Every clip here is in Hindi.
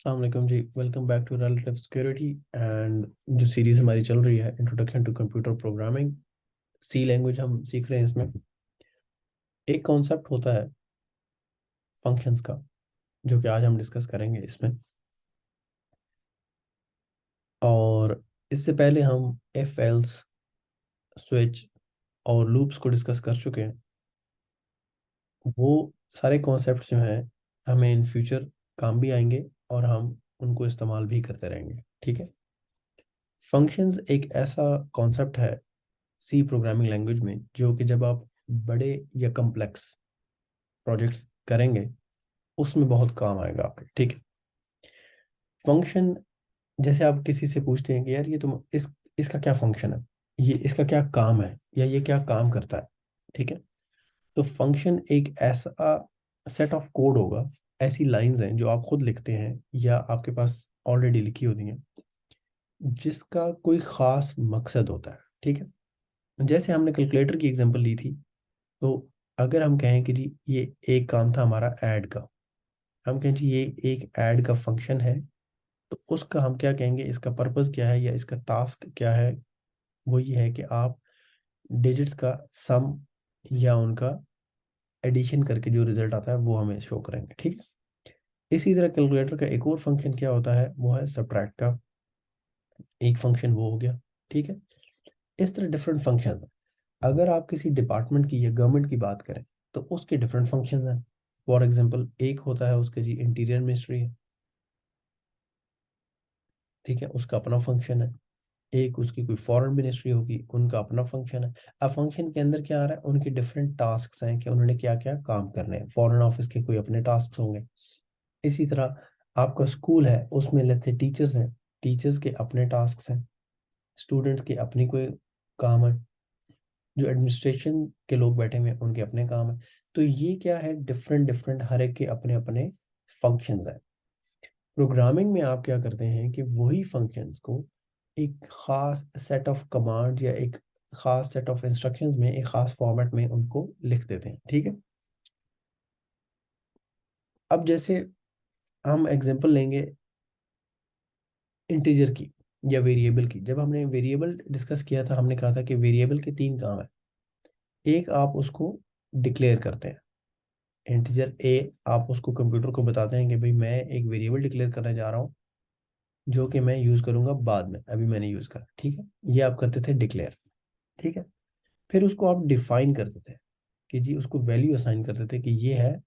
अस्सलाम वालेकुम जी। Welcome back to relative security and जो सीरीज हमारी चल रही है introduction to computer programming. C language हम सीख रहे हैं। इसमें एक कॉन्सेप्ट होता है फंक्शंस का, जो कि आज हम डिस्कस करेंगे इसमें। और इससे पहले हम इफ एल्स, स्विच और लूप्स को डिस्कस कर चुके हैं। वो सारे कॉन्सेप्ट जो हैं हमें इन फ्यूचर काम भी आएंगे और हम उनको इस्तेमाल भी करते रहेंगे। ठीक है। फंक्शंस एक ऐसा कॉन्सेप्ट है सी प्रोग्रामिंग लैंग्वेज में जो कि जब आप बड़े या कम्प्लेक्स प्रोजेक्ट्स करेंगे उसमें बहुत काम आएगा आपके। ठीक है। फंक्शन, जैसे आप किसी से पूछते हैं कि यार ये तुम इसका क्या फंक्शन है, ये इसका क्या काम है, या ये क्या काम करता है। ठीक है। तो फंक्शन एक ऐसा सेट ऑफ कोड होगा, ऐसी लाइंस हैं जो आप खुद लिखते हैं या आपके पास ऑलरेडी लिखी होती हैं, जिसका कोई खास मकसद होता है। ठीक है। जैसे हमने कैलकुलेटर की एग्जांपल ली थी, तो अगर हम कहें कि जी ये एक काम था हमारा ऐड का, हम कहें जी ये एक ऐड का फंक्शन है, तो उसका हम क्या कहेंगे, इसका पर्पस क्या है या इसका टास्क क्या है। वो ये है कि आप डिजिट्स का सम या उनका एडिशन करके जो रिजल्ट आता है वो हमें शो करेंगे। ठीक है। इसी तरह कैलकुलेटर का एक और फंक्शन क्या होता है, वो है सब्ट्रैक्ट का एक फंक्शन, वो हो गया। ठीक है। इस तरह डिफरेंट फंक्शन है। अगर आप किसी डिपार्टमेंट की या गवर्नमेंट की बात करें तो उसके डिफरेंट फंक्शन हैं। फॉर एग्जांपल एक होता है उसके जी इंटीरियर मिनिस्ट्री है। ठीक है, उसका अपना फंक्शन है। एक उसकी कोई फॉरेन मिनिस्ट्री होगी, उनका अपना फंक्शन है। अब फंक्शन के अंदर क्या आ रहा है, उनके डिफरेंट टास्क हैं कि उन्होंने क्या क्या काम करने हैं। फॉरेन ऑफिस के कोई अपने टास्क होंगे। इसी तरह आपका स्कूल है, उसमें लेट्स से टीचर्स हैं, टीचर्स के अपने टास्क हैं। स्टूडेंट्स के अपनी कोई काम है। जो एडमिनिस्ट्रेशन के लोग बैठे हुए हैं उनके अपने काम है। तो ये क्या है, डिफरेंट डिफरेंट हर एक के अपने अपने फंक्शंस हैं। प्रोग्रामिंग में आप क्या करते हैं कि वही फंक्शंस को एक खास सेट ऑफ कमांड्स या एक खास सेट ऑफ इंस्ट्रक्शंस में एक खास फॉर्मेट में उनको लिख देते हैं। ठीक है। अब जैसे हम एग्जांपल लेंगे इंटीजर की या वेरिएबल की। जब हमने वेरिएबल डिस्कस किया था, हमने कहा था कि वेरिएबल के तीन काम है। एक, आप उसको डिक्लेयर करते हैं, इंटीजर ए। आप उसको कंप्यूटर को बताते हैं कि भाई मैं एक वेरिएबल डिक्लेयर करने जा रहा हूँ जो कि मैं यूज़ करूंगा बाद में, अभी मैंने यूज़ करा। ठीक है, ये आप करते थे डिक्लेयर। ठीक है। फिर उसको आप डिफाइन करते थे कि जी उसको वैल्यू असाइन करते थे कि ये है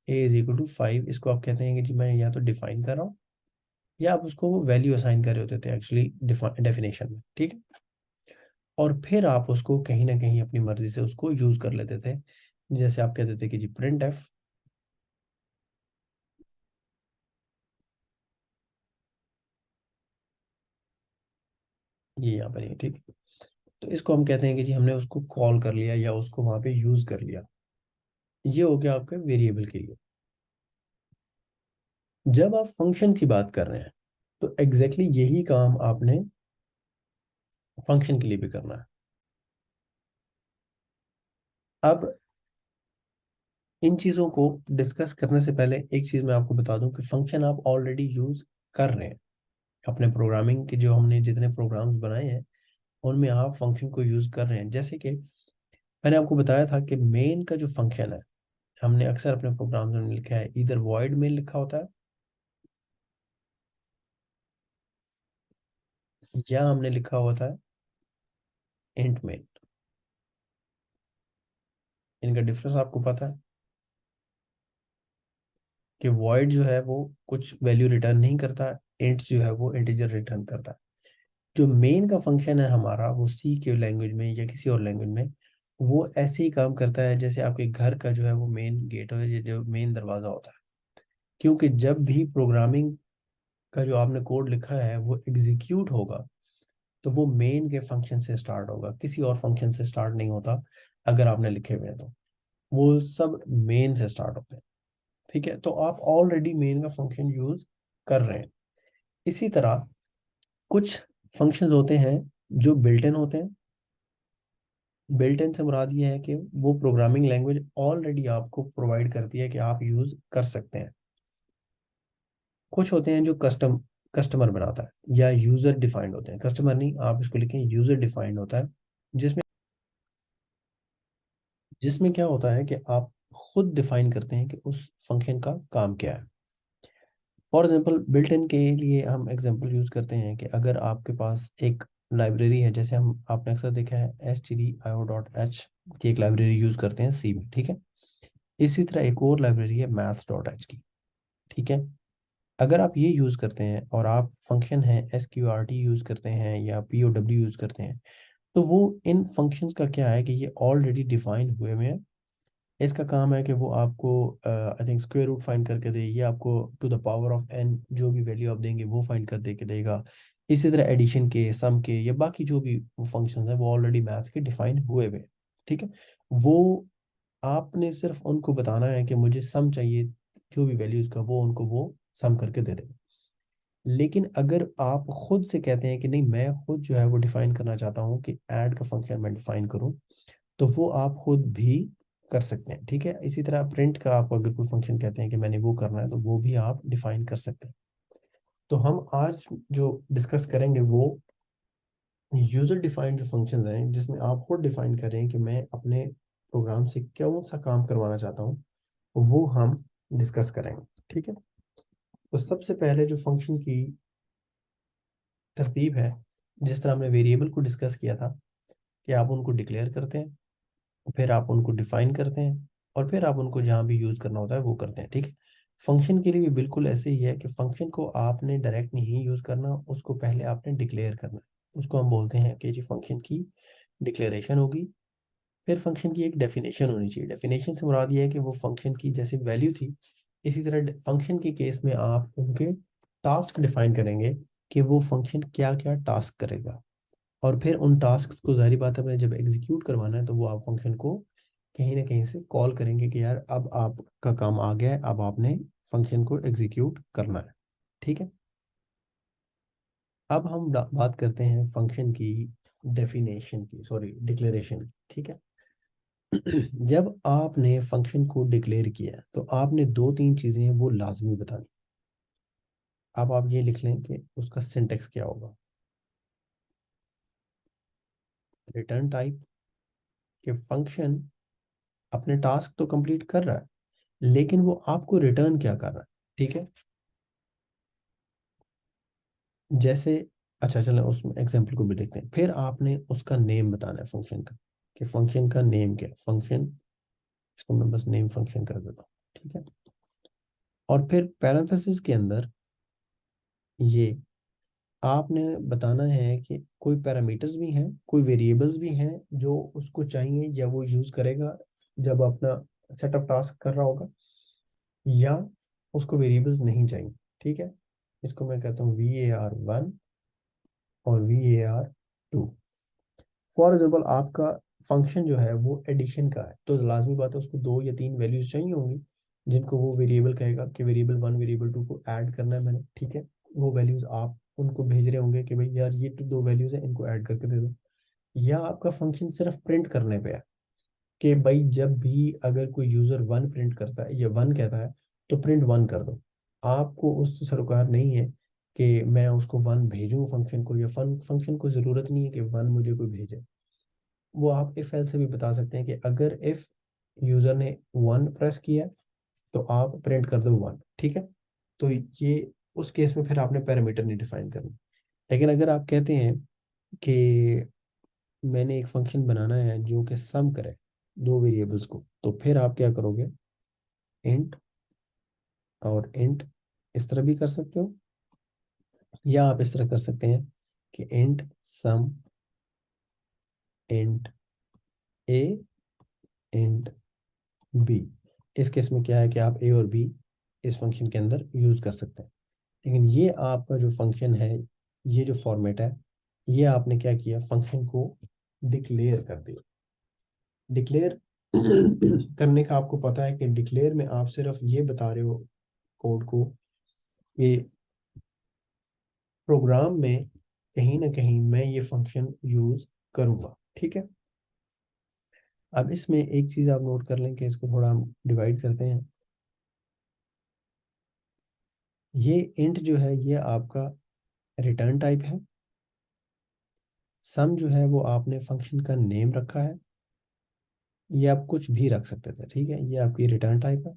ए इज इक्वल टू 5। इसको आप कहते हैं कि जी मैं या तो डिफाइन कर रहा हूँ या आप उसको वैल्यू असाइन कर रहे होते थे एक्चुअली डेफिनेशन में। ठीक है। और फिर आप उसको कहीं ना कहीं अपनी मर्जी से उसको यूज़ कर लेते थे। जैसे आप कहते थे कि जी प्रिंट एफ, ये यहाँ पर नहीं है। ठीक है। तो इसको हम कहते हैं कि जी हमने उसको कॉल कर लिया या उसको वहां पे यूज कर लिया। ये हो गया आपके वेरिएबल के लिए। जब आप फंक्शन की बात कर रहे हैं तो एग्जैक्टली यही काम आपने फंक्शन के लिए भी करना है। अब इन चीजों को डिस्कस करने से पहले एक चीज मैं आपको बता दूं कि फंक्शन आप ऑलरेडी यूज कर रहे हैं अपने प्रोग्रामिंग के, जो हमने जितने प्रोग्राम्स बनाए हैं उनमें आप फंक्शन को यूज कर रहे हैं। जैसे कि मैंने आपको बताया था कि मेन का जो फंक्शन है, हमने अक्सर अपने प्रोग्राम्स में लिखा है, इधर वॉइड मेन लिखा होता है या हमने लिखा होता है इंट मेन। इनका डिफरेंस आपको पता है कि वॉइड जो है वो कुछ वैल्यू रिटर्न नहीं करता, इंट जो है वो इंटीजर रिटर्न करता है। जो मेन का फंक्शन है हमारा, वो सी के लैंग्वेज में या किसी और लैंग्वेज में वो ऐसे ही काम करता है जैसे आपके घर का जो है वो मेन गेट हो या जो मेन दरवाजा होता है। क्योंकि जब भी प्रोग्रामिंग का जो आपने कोड लिखा है वो एग्जीक्यूट होगा तो वो मेन के फंक्शन से स्टार्ट होगा, किसी और फंक्शन से स्टार्ट नहीं होता। अगर आपने लिखे हुए हैं तो वो सब मेन से स्टार्ट होते हैं। ठीक है। तो आप ऑलरेडी मेन का फंक्शन यूज कर रहे हैं। इसी तरह कुछ फंक्शंस होते हैं जो बिल्ट इन होते हैं। बिल्ट इन से मुराद ये है कि वो प्रोग्रामिंग लैंग्वेज ऑलरेडी आपको प्रोवाइड करती है कि आप यूज कर सकते हैं। कुछ होते हैं जो कस्टमर बनाता है या यूजर डिफाइंड होते हैं, कस्टमर नहीं, आप इसको लिखें यूजर डिफाइंड होता है, जिसमें जिसमें क्या होता है कि आप खुद डिफाइन करते हैं कि उस फंक्शन का काम क्या है। फॉर एग्जांपल बिल्ट इन के लिए हम एग्जांपल यूज करते हैं कि अगर आपके पास एक लाइब्रेरी है, जैसे हम आपने अक्सर देखा है stdio.h की एक लाइब्रेरी यूज करते हैं सी में, ठीक है। इसी तरह एक और लाइब्रेरी है maths.h की, ठीक है। अगर आप ये यूज करते हैं और आप फंक्शन है sqrt यूज करते हैं या pow यूज करते हैं, तो वो इन फंक्शंस का क्या है कि ये ऑलरेडी डिफाइन हुए हुए हैं। इसका काम है कि वो आपको I think square root find करके दे, ये आपको to the power of n जो भी वैल्यू आप देंगे वो फाइंड कर दे के देगा। इसी तरह एडिशन के, सम के या बाकी जो भी फंक्शंस हैं वो ऑलरेडी मैथ्स के डिफाइन हुए हुए हैं, ठीक है। वो आपने सिर्फ उनको बताना है कि मुझे सम चाहिए, जो भी वैल्यूज का वो उनको वो सम करके दे देगा। लेकिन अगर आप खुद से कहते हैं कि नहीं, मैं खुद जो है वो डिफाइन करना चाहता हूँ कि ऐड का फंक्शन मैं डिफाइन करूँ, तो वो आप खुद भी कर सकते हैं, ठीक है। इसी तरह प्रिंट का आप अगर कोई फंक्शन कहते हैं कि मैंने वो करना है, तो वो भी आप डिफाइन कर सकते हैं। तो हम आज जो डिस्कस करेंगे वो यूजर डिफाइंड जो फंक्शंस हैं, जिसमें आप खुद डिफाइन करें कि मैं अपने प्रोग्राम से कौन सा काम करवाना चाहता हूँ, वो हम डिस्कस करेंगे, ठीक है। तो सबसे पहले जो फंक्शन की तरतीब है, जिस तरह हमने वेरिएबल को डिस्कस किया था कि आप उनको डिक्लेयर करते हैं, फिर आप उनको डिफाइन करते हैं, और फिर आप उनको जहाँ भी यूज़ करना होता है वो करते हैं, ठीक है। फंक्शन के लिए भी बिल्कुल ऐसे ही है कि फंक्शन को आपने डायरेक्ट नहीं यूज़ करना, उसको पहले आपने डिक्लेयर करना है। उसको हम बोलते हैं कि जी फंक्शन की डिक्लेरेशन होगी। फिर फंक्शन की एक डेफिनेशन होनी चाहिए। डेफिनेशन से मुराद ये है कि वो फंक्शन की जैसे वैल्यू थी, इसी तरह फंक्शन के केस में आप उनके टास्क डिफाइन करेंगे कि वो फंक्शन क्या क्या टास्क करेगा। और फिर उन टास्क को जाहिर बात है अपने जब एग्जीक्यूट करवाना है, तो वो आप फंक्शन को कहीं ना कहीं से कॉल करेंगे कि यार अब आपका काम आ गया है, अब आपने फंक्शन को एग्जीक्यूट करना है, ठीक है। अब हम बात करते हैं फंक्शन की डेफिनेशन की, सॉरी डिक्लेरेशन की, ठीक है। जब आपने फंक्शन को डिक्लेयर किया तो आपने दो तीन चीजें हैं वो लाजमी बतानी। अब आप ये लिख लें कि उसका सिंटेक्स क्या होगा। रिटर्न टाइप, कि फंक्शन अपने टास्क तो कंप्लीट कर रहा है, लेकिन वो आपको रिटर्न क्या कर रहा है, ठीक है। जैसे अच्छा चलें उस एग्जांपल को भी देखते हैं। फिर आपने उसका नेम बताना है फंक्शन का, कि फंक्शन का नेम क्या है। फंक्शन, इसको मैं बस नेम फंक्शन कर देता हूँ, ठीक है। और फिर पैरेंथेसिस के अंदर ये आपने बताना है कि कोई पैरामीटर्स भी हैं, कोई वेरिएबल्स भी हैं जो उसको चाहिए या वो यूज करेगा जब अपना सेट ऑफ टास्क कर रहा होगा, या उसको वेरिएबल्स नहीं चाहिए, ठीक है। इसको मैं कहता हूँ var1 और var2। फॉर एग्जाम्पल आपका फंक्शन जो है वो एडिशन का है, तो लाजमी बात है उसको दो या तीन वैल्यूज चाहिए होंगी, जिनको वो वेरिएबल कहेगा कि वेरिएबल वन वेरिएबल टू को ऐड करना है मैंने, ठीक है। वो वैल्यूज आप उनको भेज रहे होंगे कि भाई यार ये तो दो वैल्यूज है, इनको ऐड करके दे दो। या आपका फंक्शन सिर्फ प्रिंट करने पे है कि भाई जब भी अगर कोई यूजर वन प्रिंट करता है या वन कहता है, तो प्रिंट वन कर दो। आपको उससे सरोकार नहीं है कि मैं उसको वन भेजूँ फंक्शन को, या फंक्शन को ज़रूरत नहीं है कि वन मुझे कोई भेजे। वो आप इफ एल्स से भी बता सकते हैं कि अगर इफ यूजर ने वन प्रेस किया तो आप प्रिंट कर दो वन, ठीक है। तो ये उस केस में फिर आपने पैरामीटर नहीं डिफाइन करना। लेकिन अगर आप कहते हैं कि मैंने एक फंक्शन बनाना है जो कि सम करे दो वेरिएबल्स को, तो फिर आप क्या करोगे, इंट और इंट इस तरह भी कर सकते हो, या आप इस तरह कर सकते हैं कि int sum, int A, int B. इस केस में क्या है कि आप ए और बी इस फंक्शन के अंदर यूज कर सकते हैं। लेकिन ये आपका जो फंक्शन है, ये जो फॉर्मेट है, ये आपने क्या किया, फंक्शन को डिक्लेयर कर दिया। डिक्लेयर करने का आपको पता है कि डिक्लेयर में आप सिर्फ ये बता रहे हो कोड को कि प्रोग्राम में कहीं ना कहीं मैं ये फंक्शन यूज करूंगा, ठीक है। अब इसमें एक चीज आप नोट कर लें कि इसको थोड़ा हम डिवाइड करते हैं। ये इंट जो है ये आपका रिटर्न टाइप है। सम जो है वो आपने फंक्शन का नेम रखा है। ये आप कुछ भी रख सकते थे, ठीक है, ये आपकी रिटर्न टाइप है।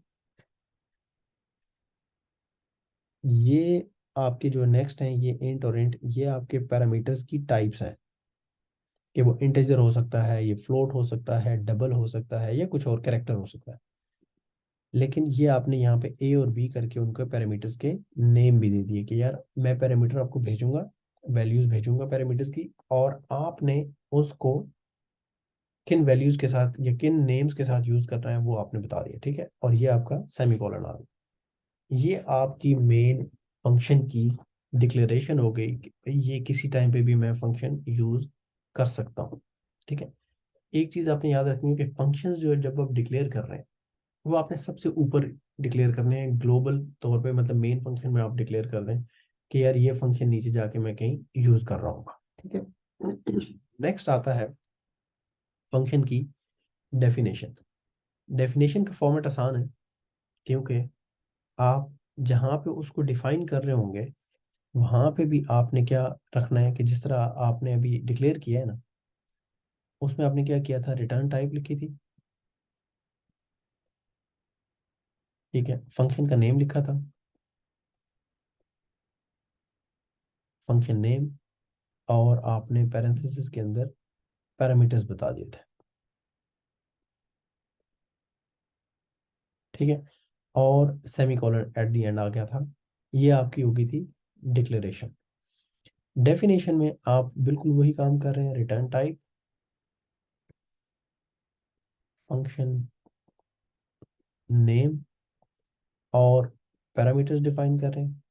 ये आपके जो नेक्स्ट हैं ये इंट और इंट, ये आपके पैरामीटर्स की टाइप्स हैं कि वो इंटीजर हो सकता है, ये फ्लोट हो सकता है, डबल हो सकता है, या कुछ और कैरेक्टर हो सकता है। लेकिन ये आपने यहाँ पे ए और बी करके उनको पैरामीटर्स के नेम भी दे दिए कि यार मैं पैरामीटर आपको भेजूंगा, वैल्यूज भेजूंगा पैरामीटर्स की, और आपने उसको किन वैल्यूज के साथ या किन नेम्स के साथ यूज करना है वो आपने बता दिया, ठीक है। और ये आपका सेमीकोलन आ गया। ये आपकी मेन फंक्शन की डिक्लेरेशन हो गई कि ये किसी टाइम पे भी मैं फंक्शन यूज कर सकता हूँ, ठीक है। एक चीज आपने याद रखनी है कि फंक्शंस जो है जब आप डिक्लेयर कर रहे हैं वो आपने सबसे ऊपर डिक्लेयर करने हैं ग्लोबल तौर पे, मतलब मेन फंक्शन में आप डिक्लेयर कर दें कि यार ये फंक्शन नीचे जाके मैं कहीं यूज कर रहा हूँ, ठीक है। नेक्स्ट आता है फंक्शन की डेफिनेशन। डेफिनेशन का फॉर्मेट आसान है, क्योंकि आप जहाँ पे उसको डिफाइन कर रहे होंगे वहां पे भी आपने क्या रखना है कि जिस तरह आपने अभी डिक्लेयर किया है ना, उसमें आपने क्या किया था, रिटर्न टाइप लिखी थी, ठीक है। फंक्शन का नेम लिखा था, फंक्शन नेम, और आपने पैरेंथेसिस के अंदर पैरामीटर्स बता दिए थे, ठीक है। और सेमीकोलन एट द एंड आ गया था। ये आपकी होगी थी डिक्लेरेशन। डेफिनेशन में आप बिल्कुल वही काम कर रहे हैं, रिटर्न टाइप, फंक्शन नेम, और पैरामीटर्स डिफाइन कर रहे हैं।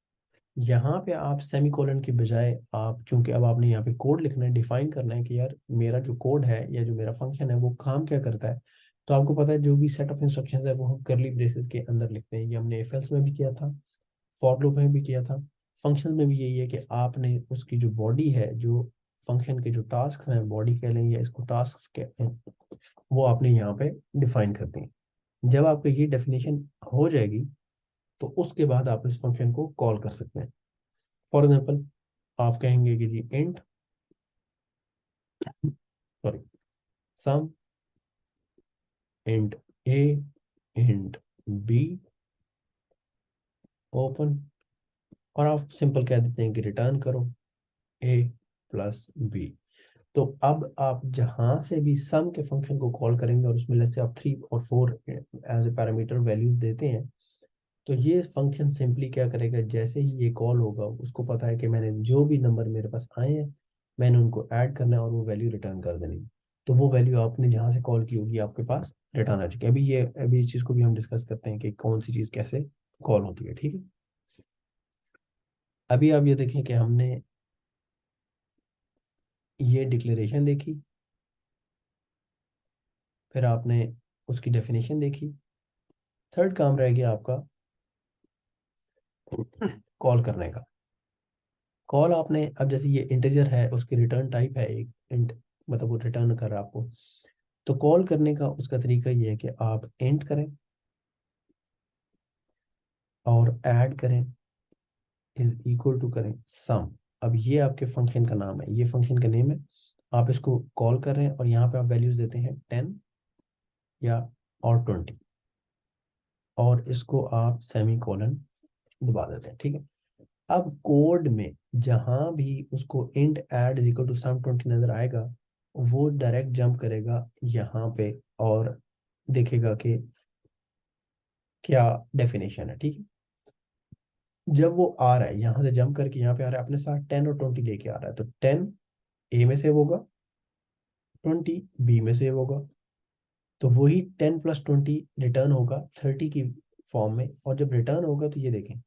यहाँ पे आप सेमीकोलन की बजाय आप, चूंकि अब आपने यहाँ पे कोड लिखना है, डिफाइन करना है कि यार मेरा जो कोड है या जो मेरा फंक्शन है वो काम क्या करता है। तो आपको पता है जो भी सेट ऑफ इंस्ट्रक्शंस है वो हम करली ब्रेसेस के अंदर लिखते हैं। ये हमने इफ एल्स में भी किया था, फॉर लूप में भी किया था, फंक्शन में भी यही है कि आपने उसकी जो बॉडी है, जो फंक्शन के जो टास्क हैं, बॉडी कह लें या इसको टास्क कहते हैं, वो आपने यहाँ पे डिफाइन कर दी। जब आपको ये डेफिनेशन हो जाएगी तो उसके बाद आप इस फंक्शन को कॉल कर सकते हैं। फॉर एग्जाम्पल आप कहेंगे कि जी int, sorry, sum int A int B open, और आप सिंपल कह देते हैं कि रिटर्न करो ए प्लस बी। तो अब आप जहां से भी सम के फंक्शन को कॉल करेंगे और उसमें लेट्स से आप 3 और 4 एज ए पैरामीटर वैल्यूज देते हैं, तो ये फंक्शन सिंपली क्या करेगा, जैसे ही ये कॉल होगा उसको पता है कि मैंने जो भी नंबर मेरे पास आए हैं मैंने उनको ऐड करना है और वो वैल्यू रिटर्न कर देनी है। तो वो वैल्यू आपने जहाँ से कॉल की होगी आपके पास रिटर्न आ जाएगी। अभी इस चीज़ को भी हम डिस्कस करते हैं कि कौन सी चीज़ कैसे कॉल होती है, ठीक है। अभी आप ये देखें कि हमने ये डिक्लेरेशन देखी, फिर आपने उसकी डेफिनेशन देखी, थर्ड काम रह गया आपका कॉल करने का। कॉल आपने, अब जैसे ये इंटीजर है उसकी रिटर्न टाइप है एक इंट, मतलब वो रिटर्न कर रहा है आपको। तो कॉल करने का उसका तरीका ये है कि आप इंट करें और ऐड करें इज इक्वल टू करें सम। अब ये आपके फंक्शन का नाम है, ये फंक्शन का नेम है, आप इसको कॉल कर रहे हैं और यहाँ पे आप वैल्यूज देते हैं 10 या और 20, और इसको आप सेमी कॉलन दबा देते हैं, ठीक है। अब कोड में जहां भी उसको int add is equal to sum 20 नजर आएगा, वो डायरेक्ट जंप करेगा यहाँ पे और देखेगा कि क्या डेफिनेशन है, ठीक है। जब वो आ रहा है यहाँ से जंप करके यहाँ पे आ रहा है, अपने साथ 10 और 20 लेके आ रहा है, तो 10 ए में सेव होगा, 20 बी में सेव होगा, तो वही 10 + 20 रिटर्न होगा 30 की फॉर्म में। और जब रिटर्न होगा तो ये देखें,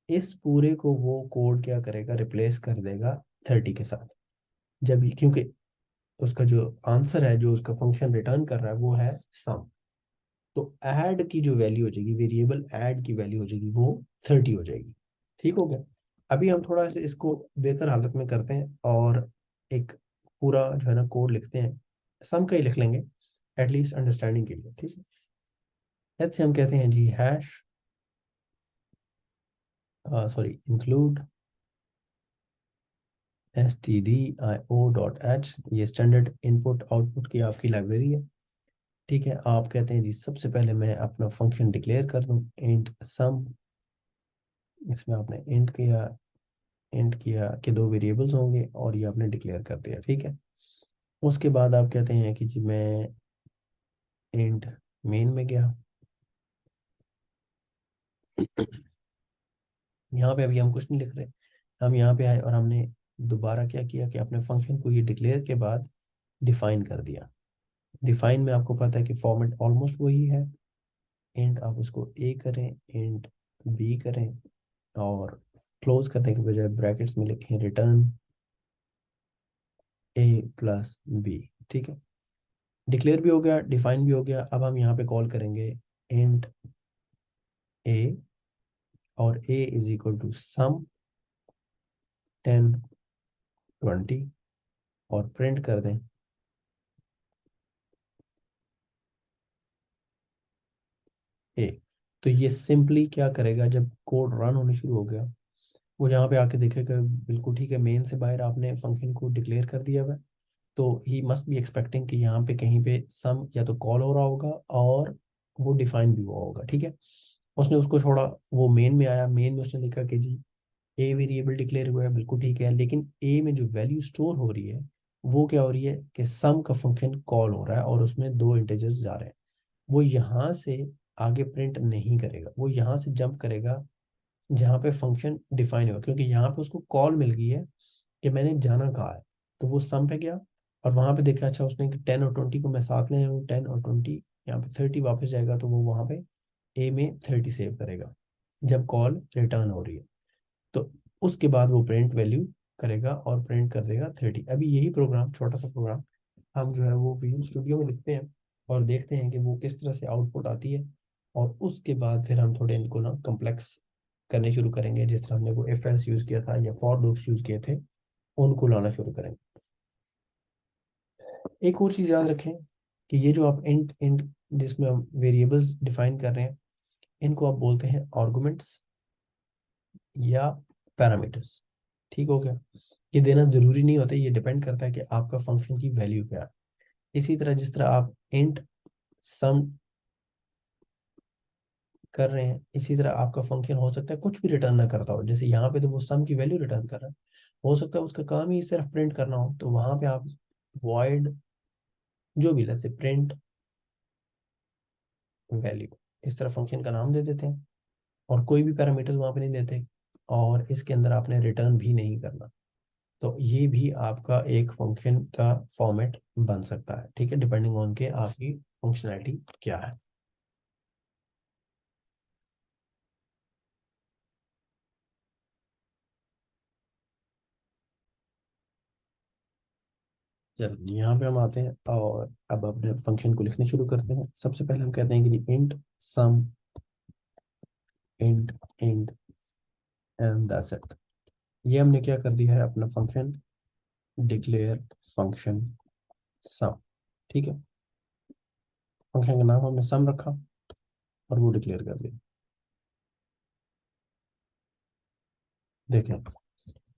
इस पूरे को वो कोड क्या करेगा, रिप्लेस कर देगा 30 के साथ। जब क्योंकि उसका जो आंसर है, जो उसका फंक्शन रिटर्न कर रहा है वो है सम, तो ऐड की जो वैल्यू हो जाएगी, वेरिएबल ऐड की वैल्यू हो जाएगी वो 30 हो जाएगी, ठीक हो गया। अभी हम थोड़ा सा इसको बेहतर हालत में करते हैं और एक पूरा जो है ना कोड लिखते हैं, सम का ही लिख लेंगे एटलीस्ट अंडरस्टैंडिंग के लिए, ठीक है। लेट्स से हम कहते हैं जी हैश सॉरी, इंक्लूड stdio.h, ये स्टैंडर्ड इनपुट आउटपुट की आपकी लाइब्रेरी है। ठीक है, आप कहते हैं जी सबसे पहले मैं अपना फंक्शन डिक्लेयर कर दूं इंट सम। इसमें आपने इंट किया कि दो वेरिएबल्स होंगे और ये आपने डिक्लेयर कर दिया। ठीक है, उसके बाद आप कहते हैं कि जी मैं इंट मेन में गया। यहाँ पे अभी हम कुछ नहीं लिख रहे, हम यहाँ पे आए और हमने दोबारा क्या किया कि अपने फंक्शन को ये डिक्लेयर के बाद डिफाइन कर दिया। डिफाइन में आपको पता है कि फॉर्मेट ऑलमोस्ट वही है। इंट आप उसको ए करें, इंट बी करें, और क्लोज करने के बजाय ब्रैकेट्स में लिखें रिटर्न ए प्लस बी। ठीक है, डिक्लेयर भी हो गया, डिफाइन भी हो गया। अब हम यहाँ पे कॉल करेंगे इंट ए, और ए इज इक्वल टू सम 10 20, और प्रिंट कर दें ए। तो ये सिंपली क्या करेगा, जब कोड रन होने शुरू हो गया, वो यहाँ पे आके देखेगा बिल्कुल ठीक है, मेन से बाहर आपने फंक्शन को डिक्लेयर कर दिया हुआ है, तो ही मस्ट बी एक्सपेक्टिंग कि यहाँ पे कहीं पे सम या तो कॉल हो रहा होगा और वो डिफाइन भी हुआ होगा। ठीक है, उसने उसको छोड़ा, वो मेन में आया, मेन में उसने लिखा कि जी ए वेरिएबल डिक्लेयर हुआ है, बिल्कुल ठीक है, लेकिन ए में जो वैल्यू स्टोर हो रही है वो क्या हो रही है कि सम का फंक्शन कॉल हो रहा है और उसमें दो इंटीजर्स जा रहे हैं। वो यहाँ से आगे प्रिंट नहीं करेगा, वो यहाँ से जंप करेगा जहाँ पे फंक्शन डिफाइन हुआ, क्योंकि यहाँ पे उसको कॉल मिल गई है कि मैंने जाना कहाँ है। तो वो सम पे गया और वहां पे देखा, अच्छा उसने कि 10 और 20 को मैं साथ ले आया हूँ, 10 और 20, यहाँ पे 30 वापस जाएगा, तो वो वहां पे ए में 30 सेव करेगा जब कॉल रिटर्न हो रही है। तो उसके बाद वो प्रिंट वैल्यू करेगा और प्रिंट कर देगा 30। अभी यही प्रोग्राम, छोटा सा प्रोग्राम, हम जो है वो विजुअल स्टूडियो में लिखते हैं और देखते हैं कि वो किस तरह से आउटपुट आती है। और उसके बाद फिर हम थोड़े इनको ना कम्प्लेक्स करने शुरू करेंगे, जिस तरह हमने वो इफ एल्स यूज किया था या फॉर लूप्स यूज किए थे, उनको लाना शुरू करेंगे। एक और चीज याद रखें कि ये जो आप इंट इंट जिसमें हम वेरिएबल्स डिफाइन कर रहे हैं, इनको आप बोलते हैं आर्गुमेंट्स या पैरामीटर्स। ठीक हो गया, ये देना जरूरी नहीं होता, ये डिपेंड करता है कि आपका फंक्शन की वैल्यू क्या है। इसी तरह जिस तरह आप इंट सम कर रहे हैं, इसी तरह आपका फंक्शन हो सकता है कुछ भी रिटर्न ना करता हो, जैसे यहाँ पे तो वो सम की वैल्यू रिटर्न कर रहा है, हो सकता है उसका काम ही सिर्फ प्रिंट करना हो, तो वहां पे आप वॉइड जो भी, जैसे प्रिंट वैल्यू, इस तरह फंक्शन का नाम दे देते हैं और कोई भी पैरामीटर्स वहां पे नहीं देते, और इसके अंदर आपने रिटर्न भी नहीं करना। तो ये भी आपका एक फंक्शन का फॉर्मेट बन सकता है। ठीक है, डिपेंडिंग ऑन के आपकी फंक्शनैलिटी क्या है। चलिए यहाँ पे हम आते हैं और अब अपने फंक्शन को लिखने शुरू करते हैं। सबसे पहले हम कहते हैं कि int sum, int int and that's it. ये हमने क्या कर दिया है, अपना फंक्शन डिक्लेयर फंक्शन सम। ठीक है, फंक्शन का नाम हमने सम रखा और वो डिक्लेयर कर दिया। देखें,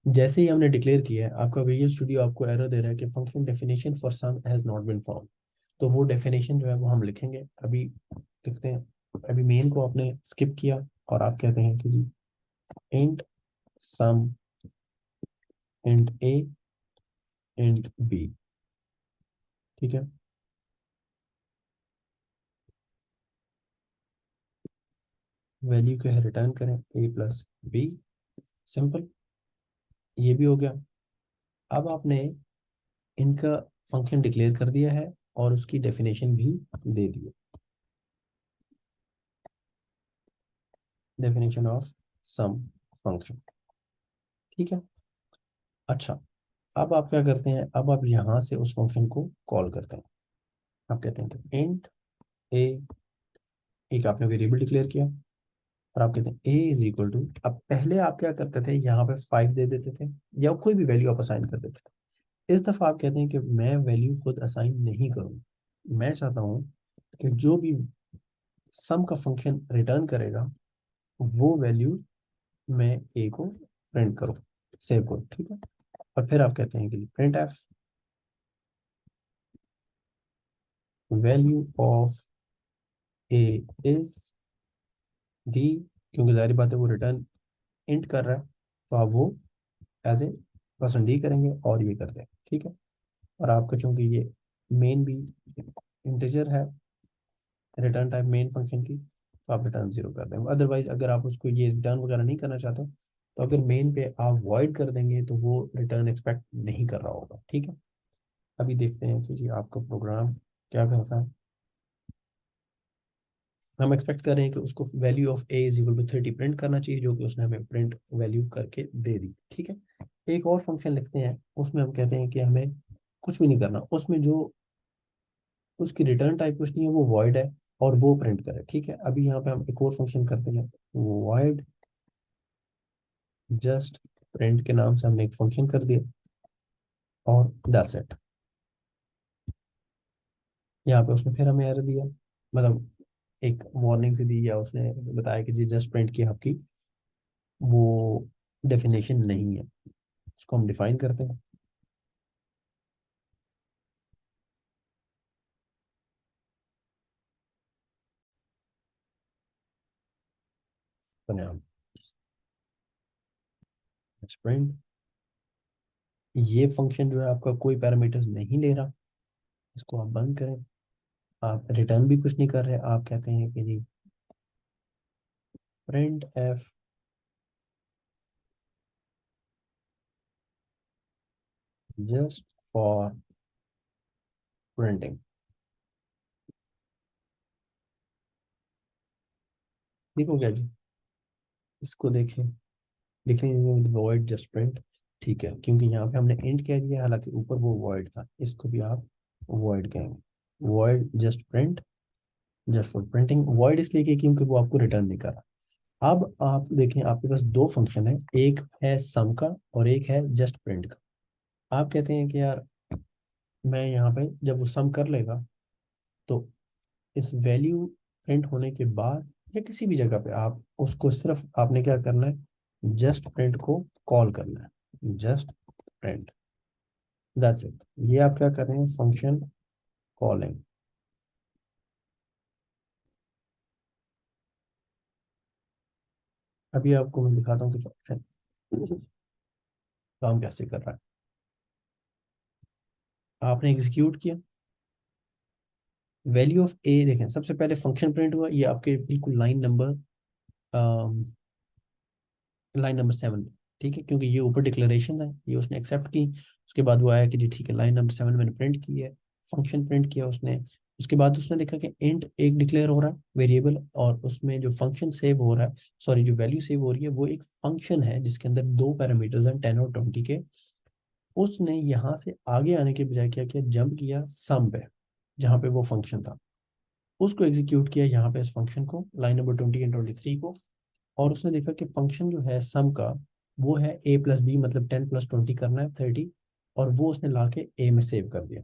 जैसे ही हमने डिक्लेयर किया है, आपका विजुअल स्टूडियो आपको एरर दे रहा है कि function definition for sum has not been found. तो वो डेफिनेशन जो है वो हम लिखेंगे अभी, लिखते हैं। अभी मेन को आपने स्किप किया और आप कहते हैं कि जी int sum, int A, int B. ठीक है, वैल्यू क्या है, रिटर्न करें ए प्लस बी। सिंपल, ये भी हो गया। अब आपने इनका फंक्शन डिक्लेयर कर दिया है और उसकी डेफिनेशन भी दे दी है, डेफिनेशन ऑफ सम फंक्शन। ठीक है, अच्छा, अब आप क्या करते हैं, अब आप यहाँ से उस फंक्शन को कॉल करते हैं। आप कहते हैं कि इंट ए, एक आपने वेरिएबल डिक्लेयर किया, और आप कहते हैं ए इज इक्वल टू, अब पहले आप क्या करते थे, यहाँ पे 5 दे देते थे या कोई भी वैल्यू आप असाइन कर देते थे। इस दफा आप कहते हैं कि मैं वैल्यू खुद असाइन नहीं करूँ, मैं चाहता हूँ कि जो भी सम का फंक्शन रिटर्न करेगा वो वैल्यू मैं ए को प्रिंट करूँ, सेव करूँ, ठीक है। और फिर आप कहते हैं कि print F value of A is D, क्योंकि जाहिर बात है वो रिटर्न इंट कर रहा है, तो आप वो एज ए परसेंट डी करेंगे और ये कर दें, ठीक है। और आपका चूंकि ये मेन भी इंटीजर है, रिटर्न टाइप मेन फंक्शन की, तो आप रिटर्न जीरो कर देंगे। अदरवाइज अगर आप उसको ये रिटर्न वगैरह नहीं करना चाहते, तो अगर मेन पे आप वॉइड कर देंगे तो वो रिटर्न एक्सपेक्ट नहीं कर रहा होगा, ठीक है। अभी देखते हैं कि जी आपका प्रोग्राम क्या करता है। हम एक्सपेक्ट कर रहे हैं कि उसको value of A is equal to 30 print करना चाहिए, जो कि उसने हमें प्रिंट वैल्यू करके दे दी, ठीक है। एक और फंक्शन लिखते हैं, उसमें हम कहते हैं कि हमें कुछ भी नहीं करना, उसमें जो उसकी रिटर्न टाइप कुछ नहीं है, वो वॉइड है और वो प्रिंट करे, ठीक है। अभी यहाँ पे हम एक और फंक्शन करते हैं, वॉइड जस्ट प्रिंट के नाम से हमने एक फंक्शन कर दिया, और दैट्स इट। यहाँ पे उसने फिर हमें एरर दिया, मतलब एक वार्निंग सी दी, या उसने बताया कि जी जस्ट प्रिंट की आपकी वो डेफिनेशन नहीं है, उसको हम डिफाइन करते हैं। बनाम प्रिंट, ये फंक्शन जो है आपका कोई पैरामीटर्स नहीं ले रहा, इसको आप बंद करें। आप रिटर्न भी कुछ नहीं कर रहे, आप कहते हैं कि जी printf just for printing. ठीक हो गया जी। इसको देखें, लिखेंगे विद वॉइड जस्ट प्रिंट, ठीक है, क्योंकि यहाँ पे हमने इंट कह दिया, हालांकि ऊपर वो वॉइड था, इसको भी आप वॉइड कहेंगे, void just print, just for printing. Void इसलिए कि क्योंकि वो आपको रिटर्न नहीं कर रहा। अब आप देखें, आपके पास दो फंक्शन है, एक है सम का और एक है जस्ट प्रिंट का। आप कहते हैं कि यार मैं यहाँ पे जब वो सम कर लेगा, तो इस वैल्यू प्रिंट होने के बाद या किसी भी जगह पे आप उसको सिर्फ आपने क्या करना है, जस्ट प्रिंट को कॉल करना है, जस्ट प्रिंट, दैट्स इट। ये आप क्या कर रहे हैं, फंक्शन कॉलिंग। अभी आपको मैं दिखाता हूँ कि फंक्शन काम कैसे कर रहा है। आपने एग्जीक्यूट किया, वैल्यू ऑफ ए देखें, सबसे पहले फंक्शन प्रिंट हुआ, ये आपके बिल्कुल लाइन नंबर 7, ठीक है, क्योंकि ये ऊपर डिक्लेरेशन है, ये उसने एक्सेप्ट की। उसके बाद वो आया कि जी ठीक है, लाइन नंबर 7 मैंने प्रिंट की है, फंक्शन प्रिंट किया उसने। उसके बाद उसने देखा कि इंट एक डिक्लेयर हो रहा है वेरिएबल, और उसमें जो फंक्शन सेव हो रहा है, सॉरी जो वैल्यू सेव हो रही है, वो एक फंक्शन है जिसके अंदर दो पैरामीटर्स हैं 10 और 20 के। उसने यहाँ से आगे आने के बजाय क्या किया, जंप किया सम पे, जहाँ पे वो फंक्शन था, उसको एग्जीक्यूट किया यहाँ पे इस फंक्शन को, लाइन नंबर 20 एंड 23 को। और उसने देखा कि फंक्शन जो है सम का, वो है ए प्लस बी, मतलब 10 प्लस 20 करना है 30, और वो उसने ला के ए में सेव कर दिया।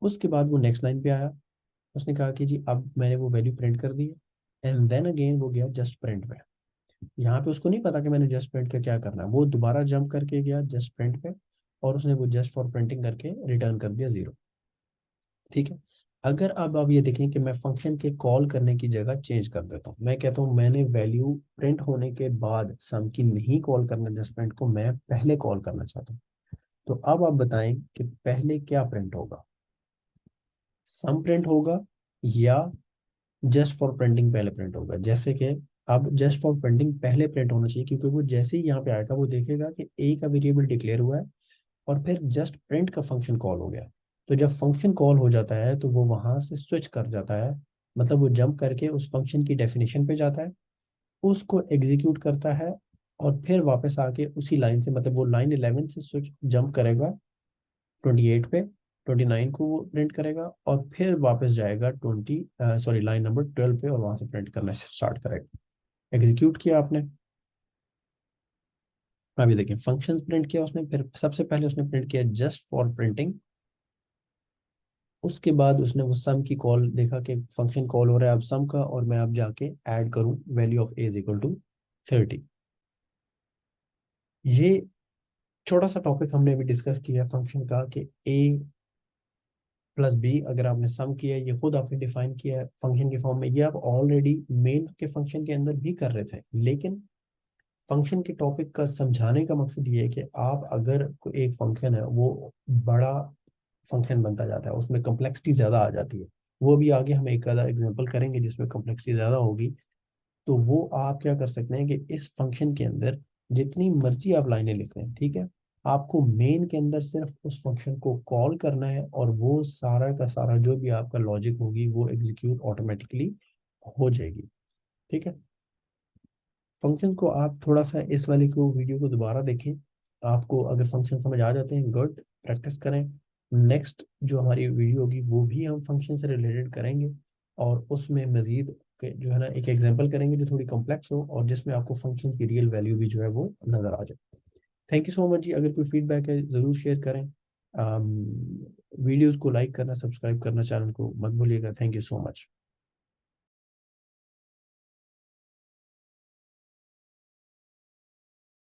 उसके बाद वो नेक्स्ट लाइन पे आया, उसने कहा कि जी अब मैंने वो वैल्यू प्रिंट कर दी है, एंड देन अगेन वो गया जस्ट प्रिंट पे। यहाँ पे उसको नहीं पता कि मैंने जस्ट प्रिंट का क्या करना है, वो दोबारा जंप करके गया जस्ट प्रिंट पे, और उसने वो जस्ट फॉर प्रिंटिंग करके रिटर्न कर दिया 0, ठीक है। अगर अब आप ये देखें कि मैं फंक्शन के कॉल करने की जगह चेंज कर देता हूँ, मैं कहता हूँ मैंने वैल्यू प्रिंट होने के बाद सम की नहीं कॉल करना, जस्ट प्रिंट को मैं पहले कॉल करना चाहता हूँ, तो अब आप बताएं कि पहले क्या प्रिंट होगा, सम प्रिंट होगा या जस्ट फॉर प्रिंटिंग पहले प्रिंट होगा। जैसे कि अब जस्ट फॉर प्रिंटिंग पहले प्रिंट होना चाहिए, क्योंकि वो जैसे ही यहाँ पे आएगा वो देखेगा कि ए का वेरिएबल डिक्लेयर हुआ है, और फिर जस्ट प्रिंट का फंक्शन कॉल हो गया। तो जब फंक्शन कॉल हो जाता है तो वो वहां से स्विच कर जाता है, मतलब वो जंप करके उस फंक्शन की डेफिनेशन पे जाता है, उसको एग्जीक्यूट करता है, और फिर वापस आके उसी लाइन से, मतलब वो लाइन 11 से स्विच जंप करेगा 28 पे, 29 को वो प्रिंट करेगा, और फिर वापस जाएगा लाइन नंबर 12 पे, और वहां से प्रिंट करना स्टार्ट करेगा। एग्जीक्यूट किया आपने, अभी देखिए फंक्शन प्रिंट किया उसने, फिर सबसे पहले उसने प्रिंट किया जस्ट फॉर प्रिंटिंग। उसके बाद उसने वो सम की कॉल देखा कि फंक्शन कॉल हो रहा है अब सम का, और मैं अब जाके ऐड करूं value of A is equal to 30। ये छोटा सा टॉपिक हमने अभी डिस्कस किया फंक्शन का, कि ए प्लस बी अगर आपने सम किया है, ये खुद आपने डिफाइन किया है फंक्शन के फॉर्म में, ये आप ऑलरेडी मेन के फंक्शन के अंदर भी कर रहे थे। लेकिन फंक्शन के टॉपिक का समझाने का मकसद ये है कि आप अगर कोई एक फंक्शन है वो बड़ा फंक्शन बनता जाता है, उसमें कम्प्लेक्सिटी ज़्यादा आ जाती है, वो भी आगे हम एक आधा एग्जांपल करेंगे जिसमें कम्प्लेक्सिटी ज़्यादा होगी, तो वो आप क्या कर सकते हैं कि इस फंक्शन के अंदर जितनी मर्जी आप लाइनें लिख लें, ठीक है, आपको मेन के अंदर सिर्फ उस फंक्शन को कॉल करना है और वो सारा का सारा जो भी आपका लॉजिक होगी वो एग्जीक्यूट ऑटोमेटिकली हो जाएगी। ठीक है, फंक्शन को आप थोड़ा सा इस वाले को वीडियो को दोबारा देखें, आपको अगर फंक्शन समझ आ जाते हैं गुड, प्रैक्टिस करें। नेक्स्ट जो हमारी वीडियो होगी वो भी हम फंक्शन से रिलेटेड करेंगे, और उसमें मजीद जो है ना एक एग्जांपल करेंगे जो थोड़ी कॉम्प्लेक्स हो और जिसमें आपको फंक्शंस की रियल वैल्यू भी जो है वो नज़र आ जाए। थैंक यू सो मच जी, अगर कोई फीडबैक है ज़रूर शेयर करें। वीडियोज़ को लाइक करना, सब्सक्राइब करना, चैनल को मत भूलिएगा। Thank you so much.